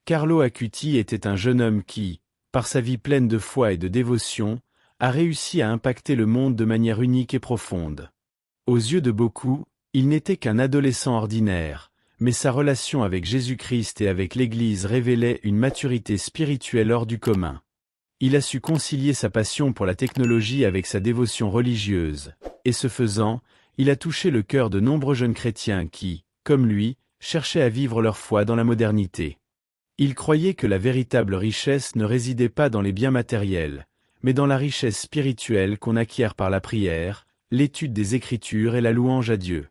Carlo Acuti était un jeune homme qui, par sa vie pleine de foi et de dévotion, a réussi à impacter le monde de manière unique et profonde. Aux yeux de beaucoup, il n'était qu'un adolescent ordinaire, mais sa relation avec Jésus-Christ et avec l'Église révélait une maturité spirituelle hors du commun. Il a su concilier sa passion pour la technologie avec sa dévotion religieuse, et ce faisant, il a touché le cœur de nombreux jeunes chrétiens qui, comme lui, cherchaient à vivre leur foi dans la modernité. Il croyait que la véritable richesse ne résidait pas dans les biens matériels, mais dans la richesse spirituelle qu'on acquiert par la prière, l'étude des Écritures et la louange à Dieu.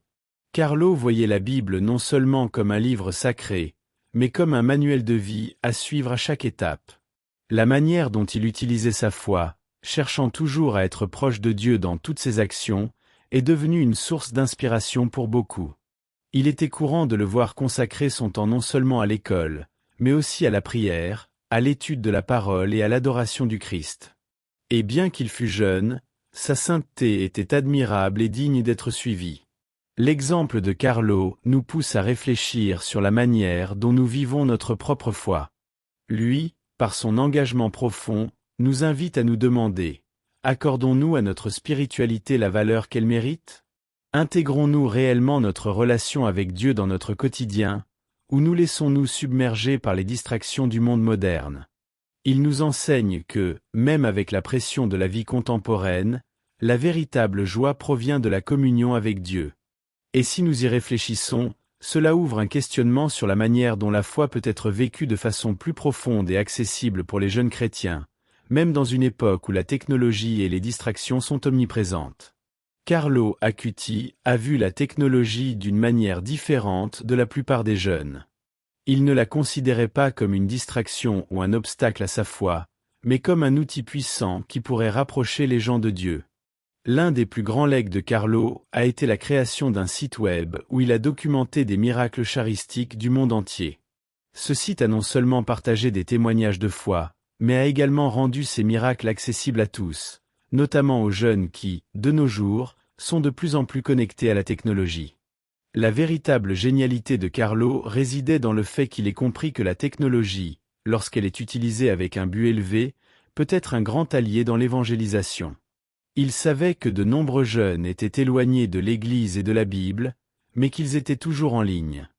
Carlo voyait la Bible non seulement comme un livre sacré, mais comme un manuel de vie à suivre à chaque étape. La manière dont il utilisait sa foi, cherchant toujours à être proche de Dieu dans toutes ses actions, est devenue une source d'inspiration pour beaucoup. Il était courant de le voir consacrer son temps non seulement à l'école, mais aussi à la prière, à l'étude de la parole et à l'adoration du Christ. Et bien qu'il fût jeune, sa sainteté était admirable et digne d'être suivie. L'exemple de Carlo nous pousse à réfléchir sur la manière dont nous vivons notre propre foi. Lui, par son engagement profond, nous invite à nous demander, accordons-nous à notre spiritualité la valeur qu'elle mérite? Intégrons-nous réellement notre relation avec Dieu dans notre quotidien, ou nous laissons-nous submerger par les distractions du monde moderne? Il nous enseigne que, même avec la pression de la vie contemporaine, la véritable joie provient de la communion avec Dieu. Et si nous y réfléchissons, cela ouvre un questionnement sur la manière dont la foi peut être vécue de façon plus profonde et accessible pour les jeunes chrétiens, même dans une époque où la technologie et les distractions sont omniprésentes. Carlo Acuti a vu la technologie d'une manière différente de la plupart des jeunes. Il ne la considérait pas comme une distraction ou un obstacle à sa foi, mais comme un outil puissant qui pourrait rapprocher les gens de Dieu. L'un des plus grands legs de Carlo a été la création d'un site web où il a documenté des miracles charistiques du monde entier. Ce site a non seulement partagé des témoignages de foi, mais a également rendu ces miracles accessibles à tous, notamment aux jeunes qui, de nos jours, sont de plus en plus connectés à la technologie. La véritable génialité de Carlo résidait dans le fait qu'il ait compris que la technologie, lorsqu'elle est utilisée avec un but élevé, peut être un grand allié dans l'évangélisation. Il savait que de nombreux jeunes étaient éloignés de l'Église et de la Bible, mais qu'ils étaient toujours en ligne.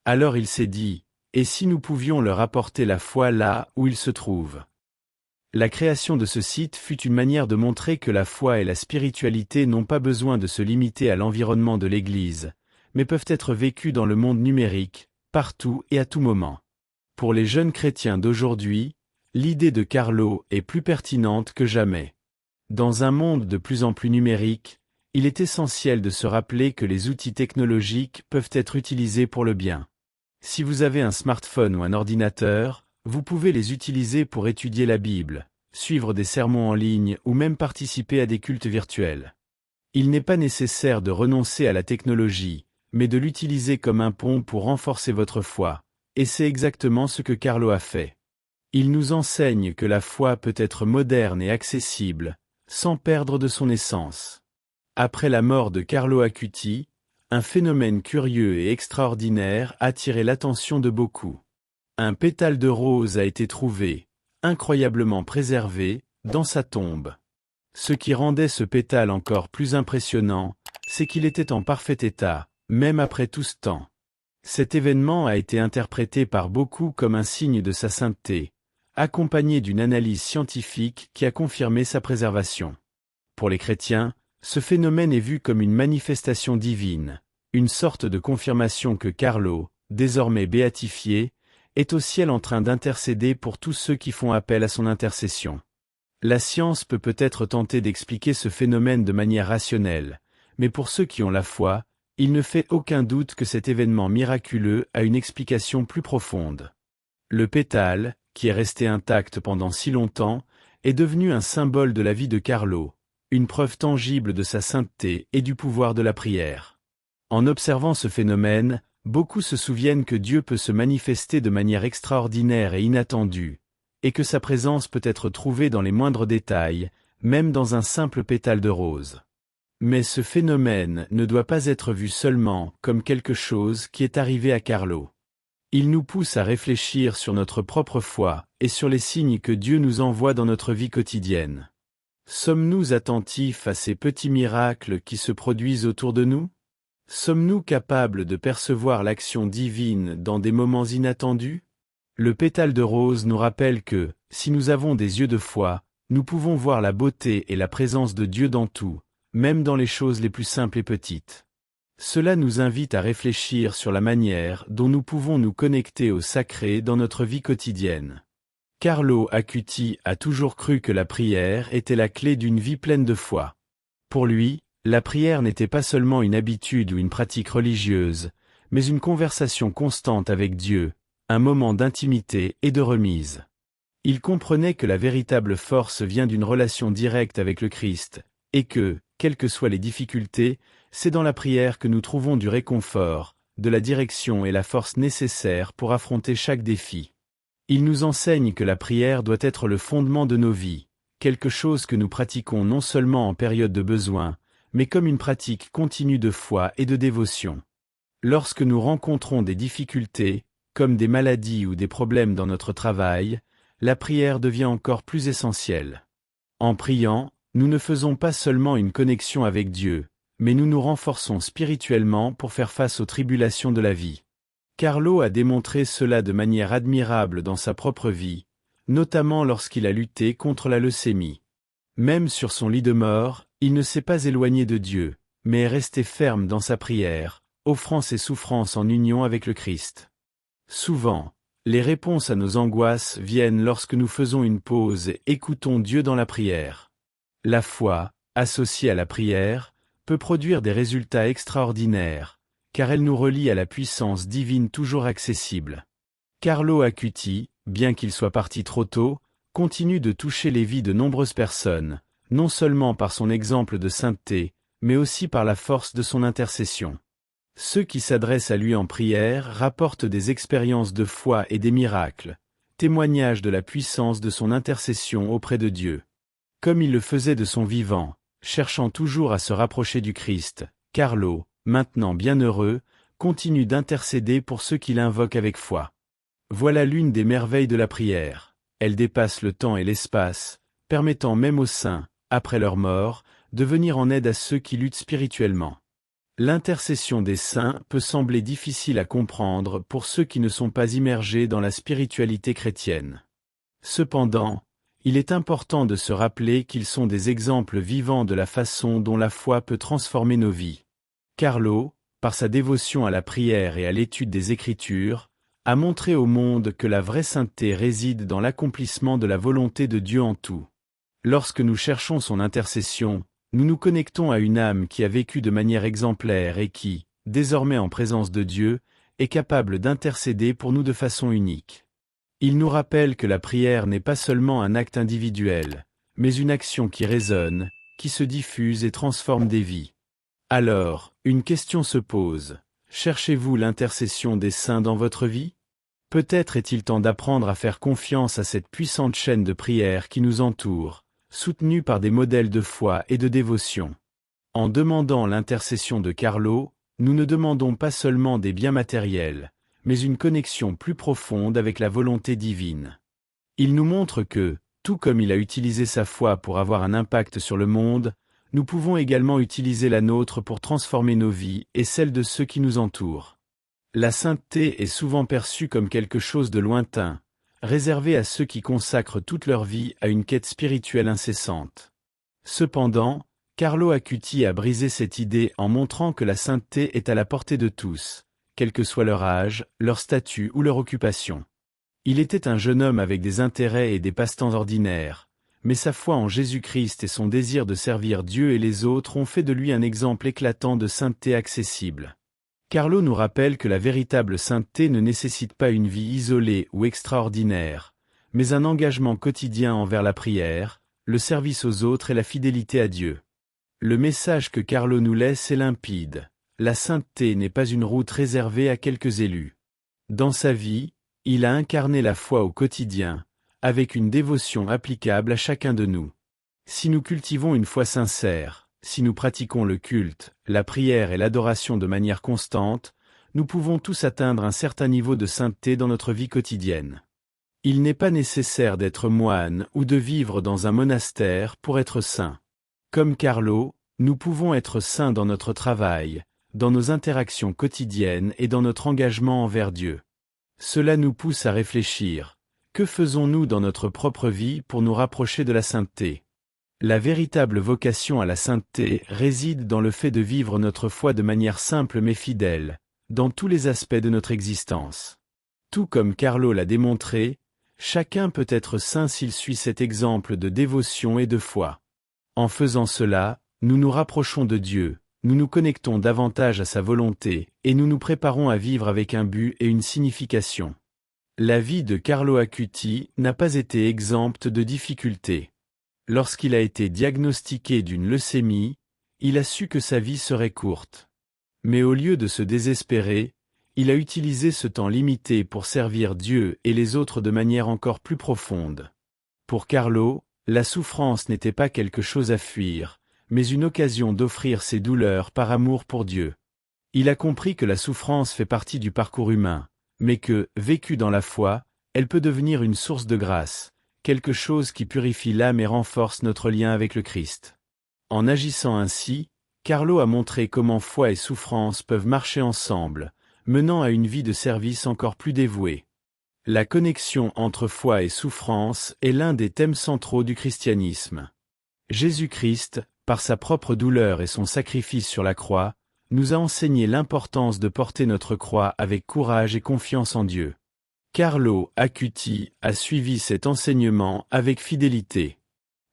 Alors il s'est dit, et si nous pouvions leur apporter la foi là où ils se trouvent? La création de ce site fut une manière de montrer que la foi et la spiritualité n'ont pas besoin de se limiter à l'environnement de l'Église, mais peuvent être vécues dans le monde numérique, partout et à tout moment. Pour les jeunes chrétiens d'aujourd'hui, l'idée de Carlo est plus pertinente que jamais. Dans un monde de plus en plus numérique, il est essentiel de se rappeler que les outils technologiques peuvent être utilisés pour le bien. Si vous avez un smartphone ou un ordinateur, vous pouvez les utiliser pour étudier la Bible, suivre des sermons en ligne ou même participer à des cultes virtuels. Il n'est pas nécessaire de renoncer à la technologie, mais de l'utiliser comme un pont pour renforcer votre foi, et c'est exactement ce que Carlo a fait. Il nous enseigne que la foi peut être moderne et accessible, sans perdre de son essence. Après la mort de Carlo Acuti, un phénomène curieux et extraordinaire a attiré l'attention de beaucoup. Un pétale de rose a été trouvé, incroyablement préservé, dans sa tombe. Ce qui rendait ce pétale encore plus impressionnant, c'est qu'il était en parfait état, même après tout ce temps. Cet événement a été interprété par beaucoup comme un signe de sa sainteté, accompagné d'une analyse scientifique qui a confirmé sa préservation. Pour les chrétiens, ce phénomène est vu comme une manifestation divine, une sorte de confirmation que Carlo, désormais béatifié, est au ciel en train d'intercéder pour tous ceux qui font appel à son intercession. La science peut peut-être tenter d'expliquer ce phénomène de manière rationnelle, mais pour ceux qui ont la foi, il ne fait aucun doute que cet événement miraculeux a une explication plus profonde. Le pétale, qui est resté intact pendant si longtemps, est devenu un symbole de la vie de Carlo, une preuve tangible de sa sainteté et du pouvoir de la prière. En observant ce phénomène, beaucoup se souviennent que Dieu peut se manifester de manière extraordinaire et inattendue, et que sa présence peut être trouvée dans les moindres détails, même dans un simple pétale de rose. Mais ce phénomène ne doit pas être vu seulement comme quelque chose qui est arrivé à Carlo. Il nous pousse à réfléchir sur notre propre foi et sur les signes que Dieu nous envoie dans notre vie quotidienne. Sommes-nous attentifs à ces petits miracles qui se produisent autour de nous? Sommes-nous capables de percevoir l'action divine dans des moments inattendus? Le pétale de rose nous rappelle que, si nous avons des yeux de foi, nous pouvons voir la beauté et la présence de Dieu dans tout, même dans les choses les plus simples et petites. Cela nous invite à réfléchir sur la manière dont nous pouvons nous connecter au sacré dans notre vie quotidienne. Carlo Acuti a toujours cru que la prière était la clé d'une vie pleine de foi. Pour lui, la prière n'était pas seulement une habitude ou une pratique religieuse, mais une conversation constante avec Dieu, un moment d'intimité et de remise. Il comprenait que la véritable force vient d'une relation directe avec le Christ, et que, quelles que soient les difficultés, c'est dans la prière que nous trouvons du réconfort, de la direction et la force nécessaires pour affronter chaque défi. Il nous enseigne que la prière doit être le fondement de nos vies, quelque chose que nous pratiquons non seulement en période de besoin, mais comme une pratique continue de foi et de dévotion. Lorsque nous rencontrons des difficultés, comme des maladies ou des problèmes dans notre travail, la prière devient encore plus essentielle. En priant, nous ne faisons pas seulement une connexion avec Dieu, mais nous nous renforçons spirituellement pour faire face aux tribulations de la vie. Carlo a démontré cela de manière admirable dans sa propre vie, notamment lorsqu'il a lutté contre la leucémie. Même sur son lit de mort, il ne s'est pas éloigné de Dieu, mais est resté ferme dans sa prière, offrant ses souffrances en union avec le Christ. Souvent, les réponses à nos angoisses viennent lorsque nous faisons une pause et écoutons Dieu dans la prière. La foi, associée à la prière, peut produire des résultats extraordinaires, car elle nous relie à la puissance divine toujours accessible. Carlo Acuti, bien qu'il soit parti trop tôt, continue de toucher les vies de nombreuses personnes, non seulement par son exemple de sainteté, mais aussi par la force de son intercession. Ceux qui s'adressent à lui en prière rapportent des expériences de foi et des miracles, témoignage de la puissance de son intercession auprès de Dieu. Comme il le faisait de son vivant, cherchant toujours à se rapprocher du Christ, Carlo, maintenant bienheureux, continue d'intercéder pour ceux qui l'invoquent avec foi. Voilà l'une des merveilles de la prière. Elle dépasse le temps et l'espace, permettant même aux saints, après leur mort, de venir en aide à ceux qui luttent spirituellement. L'intercession des saints peut sembler difficile à comprendre pour ceux qui ne sont pas immergés dans la spiritualité chrétienne. Cependant, il est important de se rappeler qu'ils sont des exemples vivants de la façon dont la foi peut transformer nos vies. Carlo, par sa dévotion à la prière et à l'étude des Écritures, a montré au monde que la vraie sainteté réside dans l'accomplissement de la volonté de Dieu en tout. Lorsque nous cherchons son intercession, nous nous connectons à une âme qui a vécu de manière exemplaire et qui, désormais en présence de Dieu, est capable d'intercéder pour nous de façon unique. Il nous rappelle que la prière n'est pas seulement un acte individuel, mais une action qui résonne, qui se diffuse et transforme des vies. Alors, une question se pose. Cherchez-vous l'intercession des saints dans votre vie? Peut-être est-il temps d'apprendre à faire confiance à cette puissante chaîne de prière qui nous entoure, soutenue par des modèles de foi et de dévotion. En demandant l'intercession de Carlo, nous ne demandons pas seulement des biens matériels, mais une connexion plus profonde avec la volonté divine. Il nous montre que, tout comme il a utilisé sa foi pour avoir un impact sur le monde, nous pouvons également utiliser la nôtre pour transformer nos vies et celles de ceux qui nous entourent. La sainteté est souvent perçue comme quelque chose de lointain, réservé à ceux qui consacrent toute leur vie à une quête spirituelle incessante. Cependant, Carlo Acuti a brisé cette idée en montrant que la sainteté est à la portée de tous, quel que soit leur âge, leur statut ou leur occupation. Il était un jeune homme avec des intérêts et des passe-temps ordinaires, mais sa foi en Jésus-Christ et son désir de servir Dieu et les autres ont fait de lui un exemple éclatant de sainteté accessible. Carlo nous rappelle que la véritable sainteté ne nécessite pas une vie isolée ou extraordinaire, mais un engagement quotidien envers la prière, le service aux autres et la fidélité à Dieu. Le message que Carlo nous laisse est limpide. La sainteté n'est pas une route réservée à quelques élus. Dans sa vie, il a incarné la foi au quotidien, avec une dévotion applicable à chacun de nous. Si nous cultivons une foi sincère, si nous pratiquons le culte, la prière et l'adoration de manière constante, nous pouvons tous atteindre un certain niveau de sainteté dans notre vie quotidienne. Il n'est pas nécessaire d'être moine ou de vivre dans un monastère pour être saint. Comme Carlo, nous pouvons être saints dans notre travail, dans nos interactions quotidiennes et dans notre engagement envers Dieu. Cela nous pousse à réfléchir. Que faisons-nous dans notre propre vie pour nous rapprocher de la sainteté? La véritable vocation à la sainteté réside dans le fait de vivre notre foi de manière simple mais fidèle, dans tous les aspects de notre existence. Tout comme Carlo l'a démontré, chacun peut être saint s'il suit cet exemple de dévotion et de foi. En faisant cela, nous nous rapprochons de Dieu, nous nous connectons davantage à sa volonté, et nous nous préparons à vivre avec un but et une signification. La vie de Carlo Acuti n'a pas été exempte de difficultés. Lorsqu'il a été diagnostiqué d'une leucémie, il a su que sa vie serait courte. Mais au lieu de se désespérer, il a utilisé ce temps limité pour servir Dieu et les autres de manière encore plus profonde. Pour Carlo, la souffrance n'était pas quelque chose à fuir, mais une occasion d'offrir ses douleurs par amour pour Dieu. Il a compris que la souffrance fait partie du parcours humain, mais que, vécue dans la foi, elle peut devenir une source de grâce, quelque chose qui purifie l'âme et renforce notre lien avec le Christ. En agissant ainsi, Carlo a montré comment foi et souffrance peuvent marcher ensemble, menant à une vie de service encore plus dévouée. La connexion entre foi et souffrance est l'un des thèmes centraux du christianisme. Jésus-Christ, par sa propre douleur et son sacrifice sur la croix, nous a enseigné l'importance de porter notre croix avec courage et confiance en Dieu. Carlo Acuti a suivi cet enseignement avec fidélité.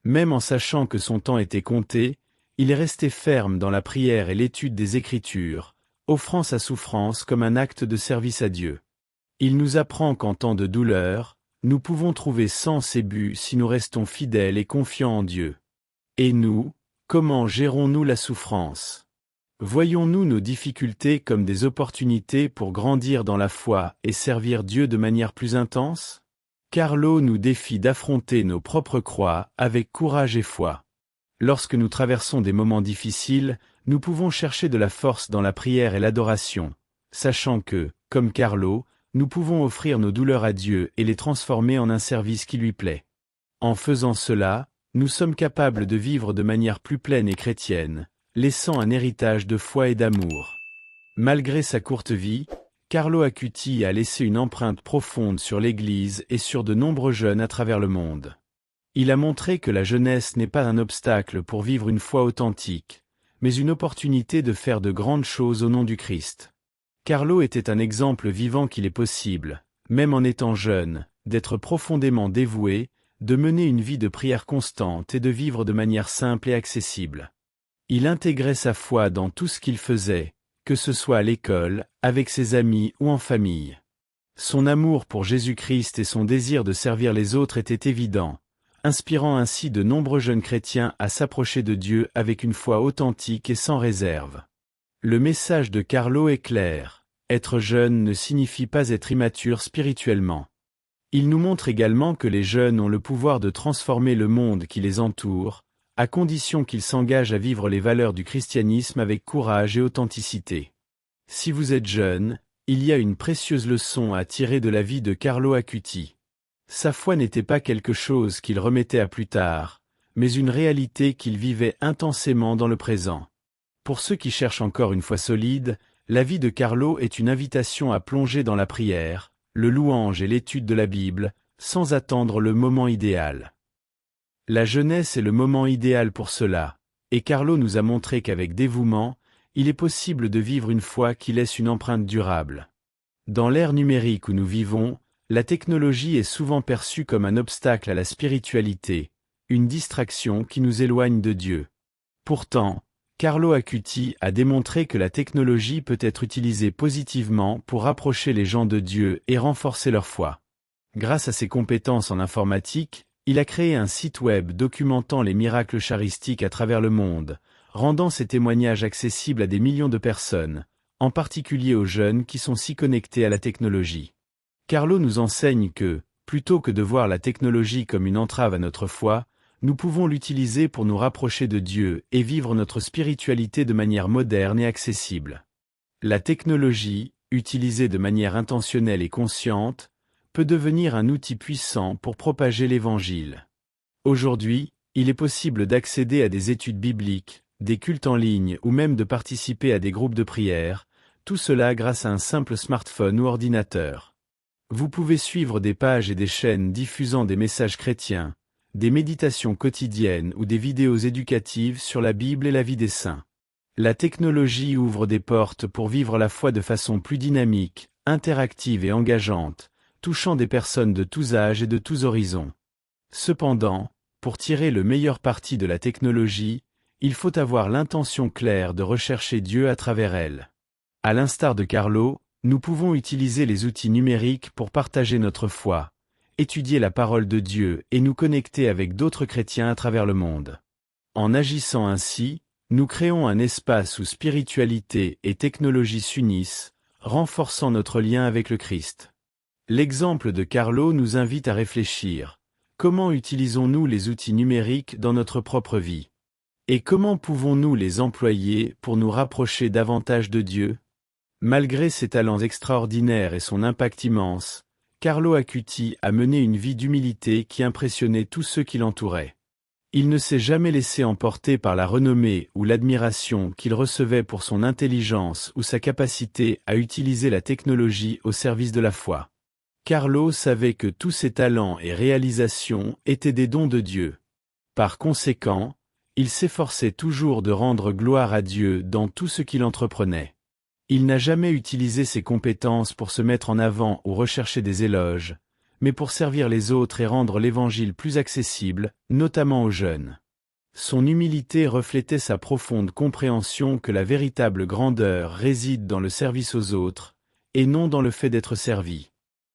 Même en sachant que son temps était compté, il est resté ferme dans la prière et l'étude des Écritures, offrant sa souffrance comme un acte de service à Dieu. Il nous apprend qu'en temps de douleur, nous pouvons trouver sens et but si nous restons fidèles et confiants en Dieu. Et nous, comment gérons-nous la souffrance? Voyons-nous nos difficultés comme des opportunités pour grandir dans la foi et servir Dieu de manière plus intense? Carlo nous défie d'affronter nos propres croix avec courage et foi. Lorsque nous traversons des moments difficiles, nous pouvons chercher de la force dans la prière et l'adoration, sachant que, comme Carlo, nous pouvons offrir nos douleurs à Dieu et les transformer en un service qui lui plaît. En faisant cela, nous sommes capables de vivre de manière plus pleine et chrétienne, laissant un héritage de foi et d'amour. Malgré sa courte vie, Carlo Acuti a laissé une empreinte profonde sur l'Église et sur de nombreux jeunes à travers le monde. Il a montré que la jeunesse n'est pas un obstacle pour vivre une foi authentique, mais une opportunité de faire de grandes choses au nom du Christ. Carlo était un exemple vivant qu'il est possible, même en étant jeune, d'être profondément dévoué, de mener une vie de prière constante et de vivre de manière simple et accessible. Il intégrait sa foi dans tout ce qu'il faisait, que ce soit à l'école, avec ses amis ou en famille. Son amour pour Jésus-Christ et son désir de servir les autres étaient évidents, inspirant ainsi de nombreux jeunes chrétiens à s'approcher de Dieu avec une foi authentique et sans réserve. Le message de Carlo est clair, être jeune ne signifie pas être immature spirituellement. Il nous montre également que les jeunes ont le pouvoir de transformer le monde qui les entoure, à condition qu'ils s'engagent à vivre les valeurs du christianisme avec courage et authenticité. Si vous êtes jeune, il y a une précieuse leçon à tirer de la vie de Carlo Acuti. Sa foi n'était pas quelque chose qu'il remettait à plus tard, mais une réalité qu'il vivait intensément dans le présent. Pour ceux qui cherchent encore une foi solide, la vie de Carlo est une invitation à plonger dans la prière, le louange et l'étude de la Bible, sans attendre le moment idéal. La jeunesse est le moment idéal pour cela, et Carlo nous a montré qu'avec dévouement, il est possible de vivre une foi qui laisse une empreinte durable. Dans l'ère numérique où nous vivons, la technologie est souvent perçue comme un obstacle à la spiritualité, une distraction qui nous éloigne de Dieu. Pourtant, Carlo Acuti a démontré que la technologie peut être utilisée positivement pour rapprocher les gens de Dieu et renforcer leur foi. Grâce à ses compétences en informatique, il a créé un site web documentant les miracles charistiques à travers le monde, rendant ses témoignages accessibles à des millions de personnes, en particulier aux jeunes qui sont si connectés à la technologie. Carlo nous enseigne que, plutôt que de voir la technologie comme une entrave à notre foi, nous pouvons l'utiliser pour nous rapprocher de Dieu et vivre notre spiritualité de manière moderne et accessible. La technologie, utilisé de manière intentionnelle et consciente, peut devenir un outil puissant pour propager l'Évangile. Aujourd'hui, il est possible d'accéder à des études bibliques, des cultes en ligne ou même de participer à des groupes de prière, tout cela grâce à un simple smartphone ou ordinateur. Vous pouvez suivre des pages et des chaînes diffusant des messages chrétiens, des méditations quotidiennes ou des vidéos éducatives sur la Bible et la vie des saints. La technologie ouvre des portes pour vivre la foi de façon plus dynamique, interactive et engageante, touchant des personnes de tous âges et de tous horizons. Cependant, pour tirer le meilleur parti de la technologie, il faut avoir l'intention claire de rechercher Dieu à travers elle. À l'instar de Carlo, nous pouvons utiliser les outils numériques pour partager notre foi, étudier la parole de Dieu et nous connecter avec d'autres chrétiens à travers le monde. En agissant ainsi, nous créons un espace où spiritualité et technologie s'unissent, renforçant notre lien avec le Christ. L'exemple de Carlo nous invite à réfléchir. Comment utilisons-nous les outils numériques dans notre propre vie? Et comment pouvons-nous les employer pour nous rapprocher davantage de Dieu? Malgré ses talents extraordinaires et son impact immense, Carlo Acuti a mené une vie d'humilité qui impressionnait tous ceux qui l'entouraient. Il ne s'est jamais laissé emporter par la renommée ou l'admiration qu'il recevait pour son intelligence ou sa capacité à utiliser la technologie au service de la foi. Carlo savait que tous ses talents et réalisations étaient des dons de Dieu. Par conséquent, il s'efforçait toujours de rendre gloire à Dieu dans tout ce qu'il entreprenait. Il n'a jamais utilisé ses compétences pour se mettre en avant ou rechercher des éloges, mais pour servir les autres et rendre l'Évangile plus accessible, notamment aux jeunes. Son humilité reflétait sa profonde compréhension que la véritable grandeur réside dans le service aux autres, et non dans le fait d'être servi.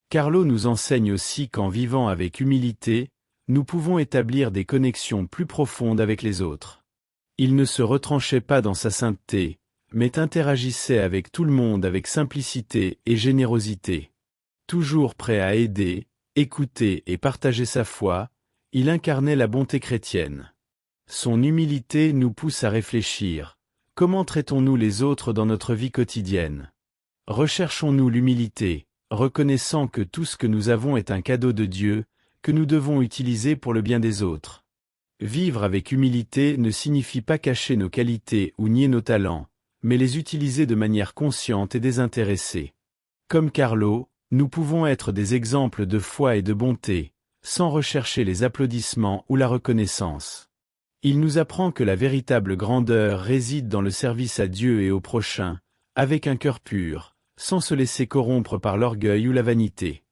Carlo nous enseigne aussi qu'en vivant avec humilité, nous pouvons établir des connexions plus profondes avec les autres. Il ne se retranchait pas dans sa sainteté, mais interagissait avec tout le monde avec simplicité et générosité. Toujours prêt à aider, écouter et partager sa foi, il incarnait la bonté chrétienne. Son humilité nous pousse à réfléchir. Comment traitons-nous les autres dans notre vie quotidienne? Recherchons-nous l'humilité, reconnaissant que tout ce que nous avons est un cadeau de Dieu, que nous devons utiliser pour le bien des autres. Vivre avec humilité ne signifie pas cacher nos qualités ou nier nos talents, mais les utiliser de manière consciente et désintéressée. Comme Carlo, nous pouvons être des exemples de foi et de bonté, sans rechercher les applaudissements ou la reconnaissance. Il nous apprend que la véritable grandeur réside dans le service à Dieu et au prochain, avec un cœur pur, sans se laisser corrompre par l'orgueil ou la vanité.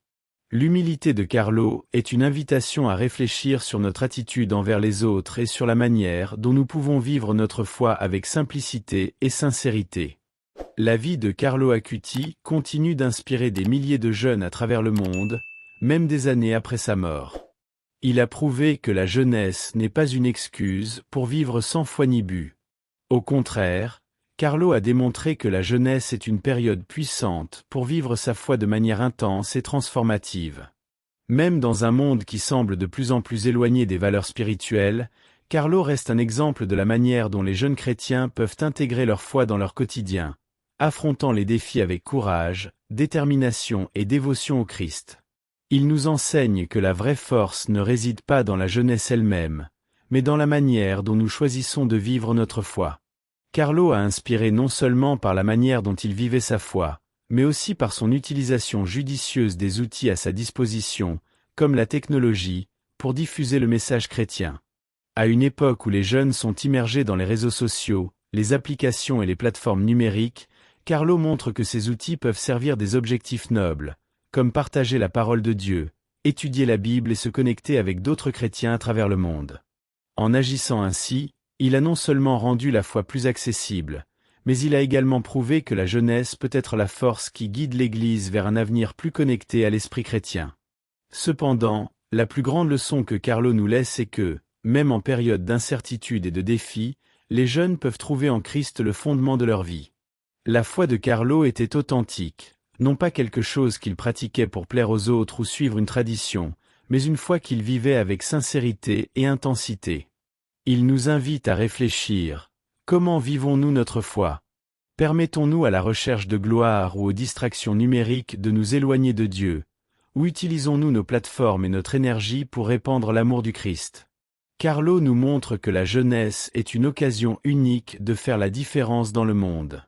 L'humilité de Carlo est une invitation à réfléchir sur notre attitude envers les autres et sur la manière dont nous pouvons vivre notre foi avec simplicité et sincérité. La vie de Carlo Acuti continue d'inspirer des milliers de jeunes à travers le monde, même des années après sa mort. Il a prouvé que la jeunesse n'est pas une excuse pour vivre sans foi ni but. Au contraire, Carlo a démontré que la jeunesse est une période puissante pour vivre sa foi de manière intense et transformative. Même dans un monde qui semble de plus en plus éloigné des valeurs spirituelles, Carlo reste un exemple de la manière dont les jeunes chrétiens peuvent intégrer leur foi dans leur quotidien, affrontant les défis avec courage, détermination et dévotion au Christ. Il nous enseigne que la vraie force ne réside pas dans la jeunesse elle-même, mais dans la manière dont nous choisissons de vivre notre foi. Carlo a inspiré non seulement par la manière dont il vivait sa foi, mais aussi par son utilisation judicieuse des outils à sa disposition, comme la technologie, pour diffuser le message chrétien. À une époque où les jeunes sont immergés dans les réseaux sociaux, les applications et les plateformes numériques, Carlo montre que ces outils peuvent servir des objectifs nobles, comme partager la parole de Dieu, étudier la Bible et se connecter avec d'autres chrétiens à travers le monde. En agissant ainsi, il a non seulement rendu la foi plus accessible, mais il a également prouvé que la jeunesse peut être la force qui guide l'Église vers un avenir plus connecté à l'esprit chrétien. Cependant, la plus grande leçon que Carlo nous laisse est que, même en période d'incertitude et de défi, les jeunes peuvent trouver en Christ le fondement de leur vie. La foi de Carlo était authentique, non pas quelque chose qu'il pratiquait pour plaire aux autres ou suivre une tradition, mais une foi qu'il vivait avec sincérité et intensité. Il nous invite à réfléchir. Comment vivons-nous notre foi? Permettons-nous à la recherche de gloire ou aux distractions numériques de nous éloigner de Dieu, ou utilisons-nous nos plateformes et notre énergie pour répandre l'amour du Christ? Carlo nous montre que la jeunesse est une occasion unique de faire la différence dans le monde.